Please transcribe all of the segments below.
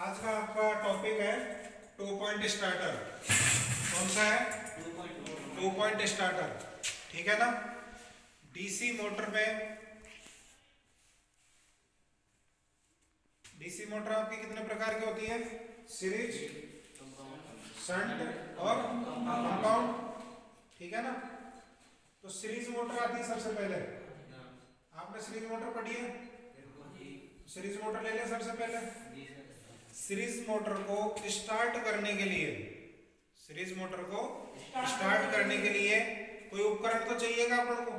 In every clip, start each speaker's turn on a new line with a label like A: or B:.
A: आज का आपका टॉपिक है 2 पॉइंट स्टार्टर। कौन सा है? 2 पॉइंट स्टार्टर। ठीक है ना। डीसी मोटर में डीसी मोटर आपकी कितने प्रकार की होती है? सीरीज, शंट और कंपाउंड। ठीक है ना। तो सीरीज मोटर आती है सबसे पहले। आपने सीरीज मोटर पढ़ी है? सीरीज मोटर ले लें सबसे पहले। सीरीज मोटर को स्टार्ट करने के लिए कोई उपकरण तो चाहिएगा अपन को।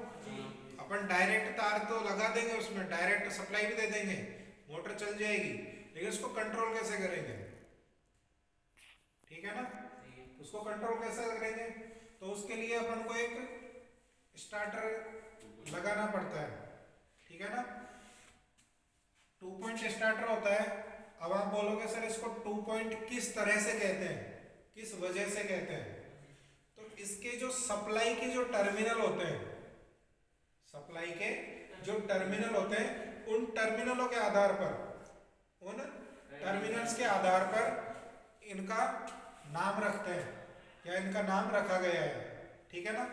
A: अपन डायरेक्ट तार तो लगा देंगे, उसमें डायरेक्ट सप्लाई भी दे देंगे, मोटर चल जाएगी, लेकिन उसको कंट्रोल कैसे करेंगे? ठीक है ना। उसको कंट्रोल कैसे करेंगे? तो उसके लिए अपन को एक स्टार्टर लगाना पड़ता है। ठीक है ना। 2 पॉइंट स्टार्टर होता है। अब आप बोलोगे सर इसको 2 पॉइंट किस तरह से कहते हैं, किस वजह से कहते हैं? तो इसके जो सप्लाई के जो टर्मिनल होते हैं, उन टर्मिनलों के आधार पर इनका नाम रखते हैं या इनका नाम रखा गया है। ठीक है ना।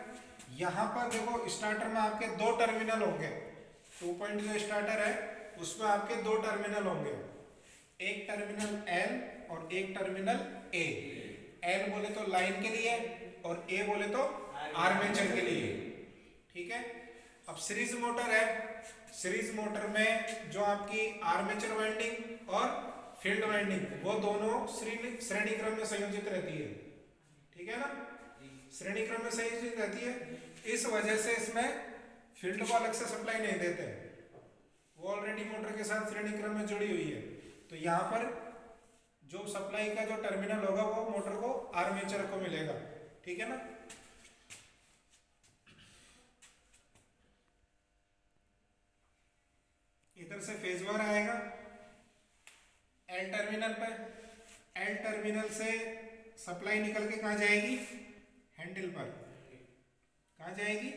A: यहां पर देखो स्टार्टर में आपके दो टर्मिनल होंगे। 2 पॉइंट जो स्टार्टर है उसमें आपके दो टर्मिनल होंगे, एक टर्मिनल L और एक टर्मिनल A। L बोले तो लाइन के लिए और A बोले तो आर्मेचर के लिए। ठीक है। अब सीरीज मोटर है। सीरीज मोटर में जो आपकी आर्मेचर वाइंडिंग और फील्ड वाइंडिंग वो दोनों श्रेणी क्रम में संयोजित रहती है। ठीक है ना। श्रेणी क्रम में संयोजित रहती है। इस वजह से इसमें फील्ड को अलग से सप्लाई नहीं देते, वो ऑलरेडी मोटर के साथ श्रेणी क्रम में जुड़ी हुई है। तो यहाँ पर जो सप्लाई का जो टर्मिनल होगा वो मोटर को आर्मेचर को मिलेगा। ठीक है ना। इधर से फेज बार आएगा एल टर्मिनल पर। एल टर्मिनल से सप्लाई निकल के कहाँ जाएगी? हैंडल पर। कहाँ जाएगी?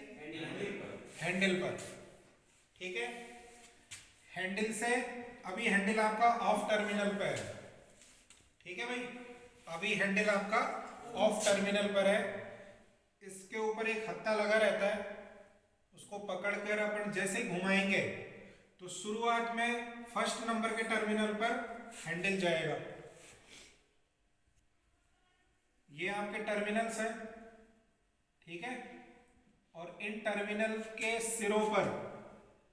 A: हैंडल पर। ठीक है। हैंडल से अभी हैंडल आपका ऑफ टर्मिनल पर है। ठीक है भाई, अभी हैंडल आपका ऑफ टर्मिनल पर है। इसके ऊपर एक हत्था लगा रहता है, उसको पकड़कर अपन जैसे ही घुमाएंगे तो शुरुआत में फर्स्ट नंबर के टर्मिनल पर हैंडल जाएगा। ये आपके टर्मिनल्स हैं। ठीक है। और इन टर्मिनल के सिरों पर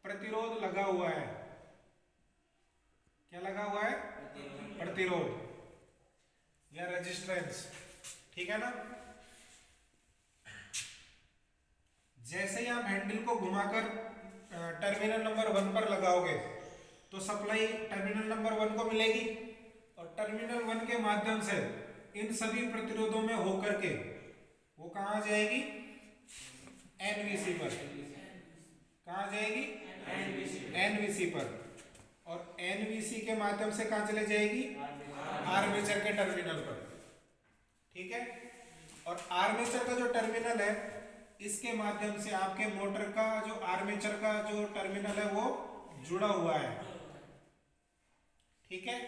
A: प्रतिरोध लगा हुआ है। क्या लगा हुआ है? प्रतिरोध या रेजिस्टेंस। ठीक है ना। जैसे ही आप हैंडल को घुमाकर टर्मिनल नंबर 1 पर लगाओगे तो सप्लाई टर्मिनल नंबर 1 को मिलेगी और टर्मिनल 1 के माध्यम से इन सभी प्रतिरोधों में होकर के वो कहां जाएगी? एनवीसी पर। कहां जाएगी? एनवीसी पर। और एनवीसी के माध्यम से कहां चले जाएगी? आर्मेचर के टर्मिनल पर। ठीक है। और आर्मेचर का जो टर्मिनल है इसके माध्यम से आपके मोटर का जो आर्मेचर का जो टर्मिनल है वो जुड़ा हुआ है। ठीक है।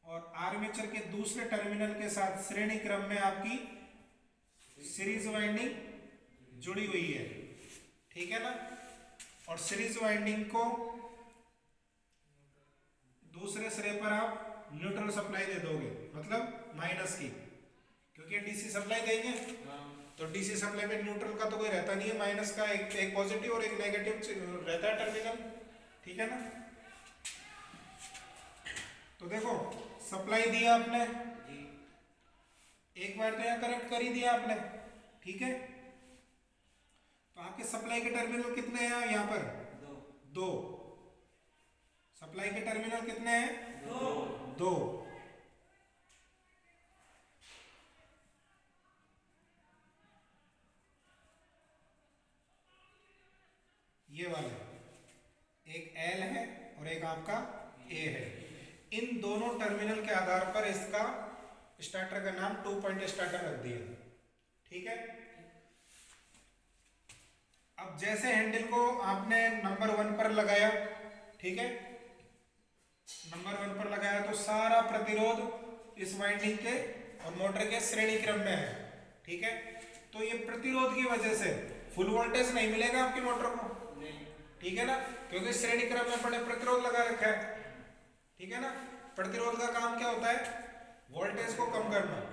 A: और आर्मेचर के दूसरे टर्मिनल के साथ श्रेणी क्रम में आपकी सीरीज वाइंडिंग जुड़ी हुई है। ठीक है ना। और सीरीज वाइंडिंग को दूसरे सिरे पर आप न्यूट्रल सप्लाई दे दोगे, मतलब माइनस की, क्योंकि डीसी सप्लाई देंगे तो डीसी सप्लाई में न्यूट्रल का तो कोई रहता नहीं है, माइनस का एक पॉजिटिव और एक नेगेटिव रहता है टर्मिनल। ठीक है ना। तो देखो सप्लाई दिया आपने, एक बार तो यहाँ कनेक्ट कर ही दिया आपने। ठीक है। तो आपके सप्लाई के टर्मिनल कितने हैं यहाँ पर? दो। सप्लाई के टर्मिनल कितने हैं? दो। ये वाले एक L है और एक आपका A है। इन दोनों टर्मिनल के आधार पर इसका स्टार्टर का नाम 2 पॉइंट स्टार्टर रख दिया। ठीक है। अब जैसे हैंडल को आपने नंबर 1 पर लगाया, ठीक है, नंबर 1 पर लगाया तो तो सारा प्रतिरोध इस वाइंडिंग के और मोटर के श्रेणी क्रम में है, ठीक है। तो ये प्रतिरोध की वजह से फुल वोल्टेज नहीं मिलेगा आपकी मोटर को, ठीक है ना, क्योंकि श्रेणी क्रम में अपने प्रतिरोध लगा रखा है, ठीक है ना। प्रतिरोध का काम क्या होता है? वोल्टेज को कम करना,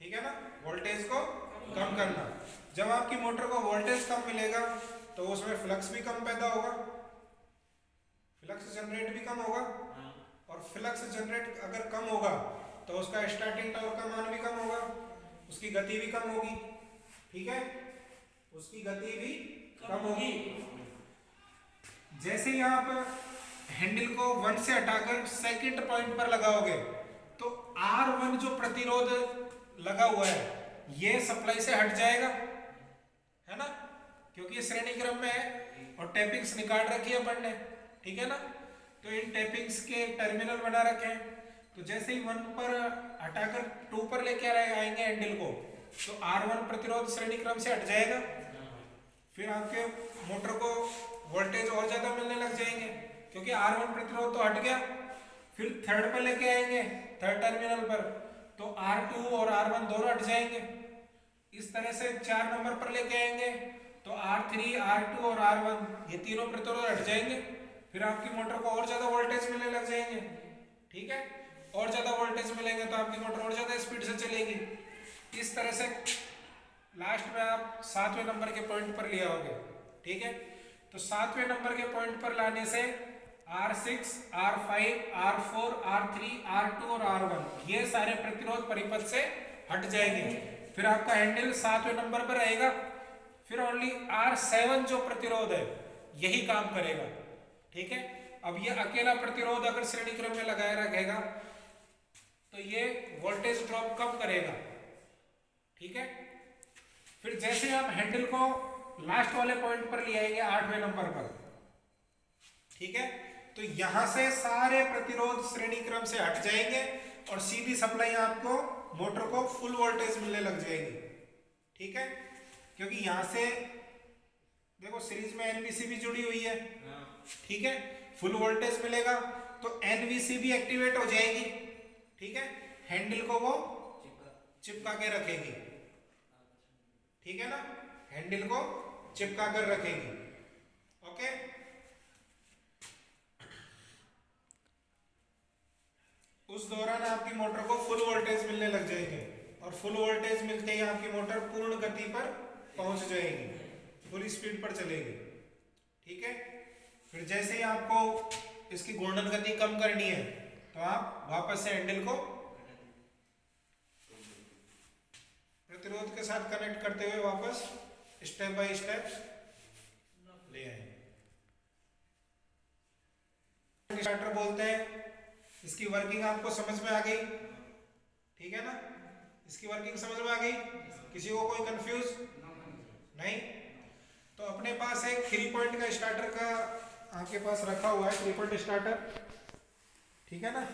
A: ठीक है ना, वोल्टेज को कम करना। जब आपकी मोटर को वोल्टेज कम मिलेगा तो उसमें फ्लक्स भी कम पैदा होगा, फ्लक्स जनरेट भी कम होगा, और फ्लक्स जनरेट अगर कम होगा तो उसका स्टार्टिंग टॉर्क का मान भी कम होगा, उसकी गति भी कम होगी, ठीक है, उसकी गति भी कम होगी। जैसे ही आप हैंडल को 1 से हटाकर सेकंड पॉइंट पर लगाओगे तो R1 जो प्रतिरोध लगा हुआ है ये सप्लाई से हट जाएगा, है ना, क्योंकि ये श्रेणी क्रम में है और टैपिंग्स निकाल रखी है अपन ने, ठीक है ना। तो इन टैपिंग्स के टर्मिनल बना रखे हैं, तो जैसे ही 1 पर हटाकर 2 पर लेके आएंगे हैंडल को तो R1 प्रतिरोध श्रेणी क्रम से हट जाएगा, फिर आपके मोटर को वोल्टेज और ज्यादा मिलने लग जाएंगे क्योंकि R1 प्रतिरोध तो हट गया। फिर थर्ड पर लेके आएंगे, थर्ड टर्मिनल पर, तो R2 और R1 दोनों हट जाएंगे। इस तरह से 4 नंबर पर लेके आएंगे तो R3, R2 और R1 ये तीनों प्रतिरोध हट जाएंगे, फिर आपकी मोटर को और ज्यादा वोल्टेज मिलने लग जाएंगे, ठीक है। और ज्यादा वोल्टेज मिलेंगे तो आपकी मोटर और ज्यादा स्पीड से चलेगी। इस तरह से लास्ट में आप 7वें नंबर के पॉइंट पर ले आओगे, ठीक है। तो 7वें नंबर के पॉइंट पर लाने से R6, R5, R4, R3, R2 और R1 ये सारे प्रतिरोध परिपथ से हट जाएंगे। फिर आपका हैंडल 7वें नंबर पर रहेगा, फिर ओनली R7 जो प्रतिरोध है यही काम करेगा, ठीक है। अब ये अकेला प्रतिरोध अगर श्रेणी क्रम में लगाया रखेगा तो ये वोल्टेज ड्रॉप कम करेगा, ठीक है। फिर जैसे आप हैंडल को लास्ट वाले पॉइंट पर ले आएंगे 8वें नंबर पर, ठीक है, तो यहां से सारे प्रतिरोध श्रेणी क्रम से हट जाएंगे और सीधी सप्लाई आपको मोटर को फुल वोल्टेज मिलने लग जाएगी, ठीक है। क्योंकि यहां से देखो सीरीज में एनवीसी भी जुड़ी हुई है, ठीक है, फुल वोल्टेज मिलेगा तो एनवीसी भी एक्टिवेट हो जाएगी, ठीक है, हैंडल को वो चिपका के रखेगी, ठीक है ना, हैंडल को चिपका कर रखेगी, ओके। उस दौरान आपकी मोटर को फुल वोल्टेज मिलने लग जाएंगे और फुल वोल्टेज मिलते ही आपकी मोटर पूर्ण गति पर पहुंच जाएगी, फुल स्पीड पर चलेगी, ठीक है। फिर जैसे ही आपको इसकी घूर्णन गति कम करनी है तो आप वापस से हैंडल को प्रतिरोध के साथ कनेक्ट करते हुए वापस स्टेप बाय स्टेप ले आए। स्टार्टर बोलते हैं। इसकी वर्किंग आपको समझ में आ गई, ठीक है ना, इसकी वर्किंग समझ में आ गई, किसी को कोई कंफ्यूज नहीं। तो अपने पास एक 3 पॉइंट का स्टार्टर का आपके पास रखा हुआ है, 3 पॉइंट स्टार्टर, ठीक है ना।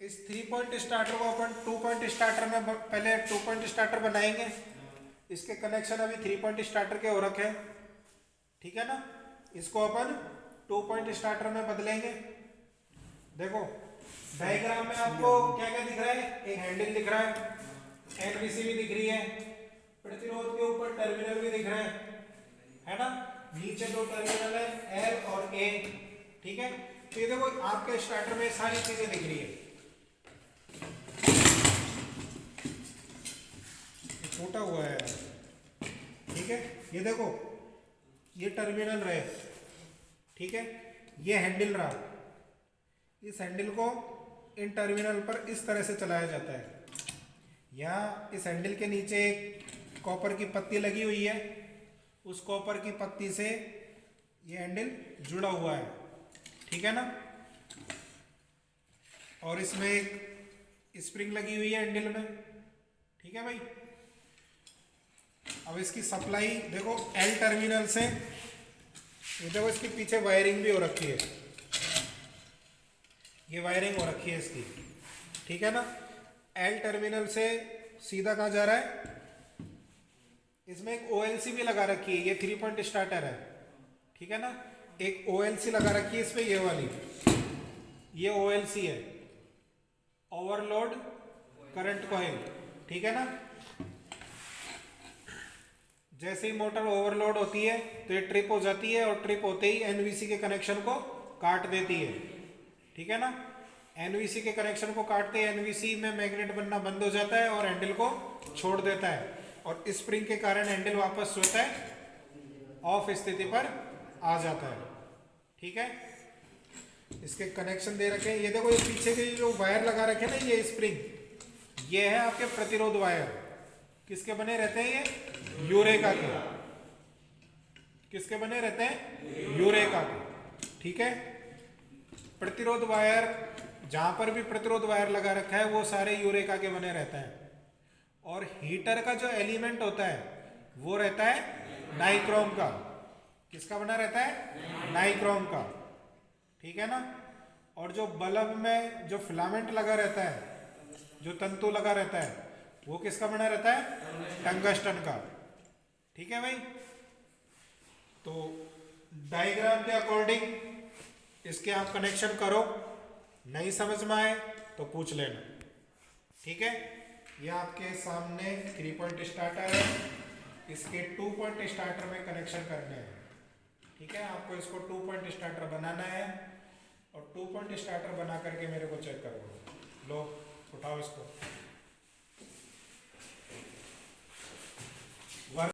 A: इस 3 पॉइंट स्टार्टर को अपन 2 पॉइंट स्टार्टर में पहले 2 पॉइंट स्टार्टर बनाएंगे। इसके कनेक्शन अभी 3 पॉइंट स्टार्टर के हो रखे हैं, ठीक है ना। इसको अपन 2 पॉइंट स्टार्टर में बदलेंगे। देखो डायग्राम में आपको क्या क्या दिख रहा है, एक हैंडल दिख रहा है, एनवीसी भी दिख रही है, प्रतिरोध के ऊपर टर्मिनल भी दिख रहे हैं, है ना, नीचे 2 टर्मिनल है एल और ए, ठीक है। तो ये देखो आपके स्टार्टर में सारी चीजें दिख रही है, टूटा हुआ है, ठीक है। ये देखो ये टर्मिनल रहे, ठीक है, ये हैंडल रहा, इस हैंडल को इन टर्मिनल पर इस तरह से चलाया जाता है। यहाँ इस हैंडल के नीचे एक कॉपर की पत्ती लगी हुई है, उस कॉपर की पत्ती से ये हैंडल जुड़ा हुआ है, ठीक है ना। और इसमें एक स्प्रिंग लगी हुई है हैंडल में, ठीक है भाई। अब इसकी सप्लाई देखो एल टर्मिनल से, ये देखो इसके पीछे वायरिंग भी हो रखी है, ये वायरिंग हो रखी है इसकी, ठीक है ना। एल टर्मिनल से सीधा कहाँ जा रहा है, इसमें एक OLC भी लगा रखी है, ये 3 पॉइंट स्टार्टर है, ठीक है ना। एक OLC लगा रखी है इस पे, ये वाली, ये OLC है, ओवरलोड करंट कॉइल, ठीक है ना। जैसे ही मोटर ओवरलोड होती है तो ये ट्रिप हो जाती है, और ट्रिप होते ही एनवीसी के कनेक्शन को काट देती है, ठीक है ना। एनवीसी के कनेक्शन को काटते ही एनवीसी में मैग्नेट बनना बंद हो जाता है और हैंडल को छोड़ देता है, और स्प्रिंग के कारण हैंडल वापस स्वतः ऑफ स्थिति पर आ जाता है, ठीक है। इसके कनेक्शन दे रखे हैं, ये देखो, ये पीछे के जो वायर लगा रखे हैं ना, ये स्प्रिंग, ये है आपके प्रतिरोध वायर। किसके बने रहते हैं ये? यूरेका के। किसके बने रहते हैं? यूरेका के, ठीक है। प्रतिरोध वायर, जहां पर भी प्रतिरोध वायर लगा रखा है वो सारे यूरेका के बने रहते हैं। और हीटर का जो एलिमेंट होता है वो रहता है नाइक्रोम का। किसका बना रहता है? नाइक्रोम का, ठीक है ना। और जो बल्ब में जो फिलामेंट लगा रहता है, जो तंतु लगा रहता है, वो किसका बना रहता है? टंगस्टन का, ठीक है भाई। तो डायग्राम के अकॉर्डिंग इसके आप कनेक्शन करो, नहीं समझ में आए तो पूछ लेना, ठीक है। ये आपके सामने 3 पॉइंट स्टार्टर है, इसके 2 पॉइंट स्टार्टर में कनेक्शन करने हैं, ठीक है। आपको इसको 2 पॉइंट स्टार्टर बनाना है, और 2 पॉइंट स्टार्टर बना करके मेरे को चेक करो। लो उठाओ इसको।